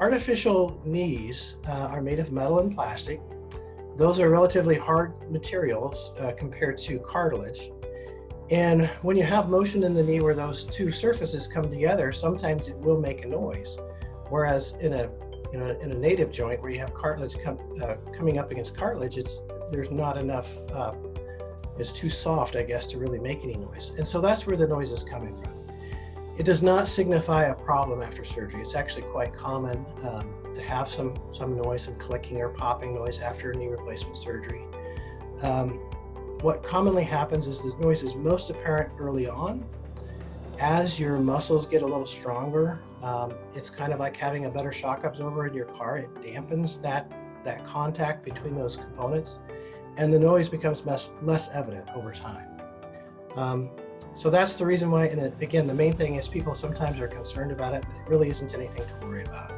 artificial knees are made of metal and plastic. Those are relatively hard materials compared to cartilage. And when you have motion in the knee where those two surfaces come together, sometimes it will make a noise. Whereas in a native joint where you have cartilage coming up against cartilage, there's not enough, it's too soft, I guess, to really make any noise. And so that's where the noise is coming from. It does not signify a problem after surgery. It's actually quite common to have some noise, some clicking or popping noise after knee replacement surgery. What commonly happens is this noise is most apparent early on. As your muscles get a little stronger, it's kind of like having a better shock absorber in your car. It dampens that contact between those components, and the noise becomes less evident over time. So that's the reason why, and again, the main thing is people sometimes are concerned about it, but it really isn't anything to worry about.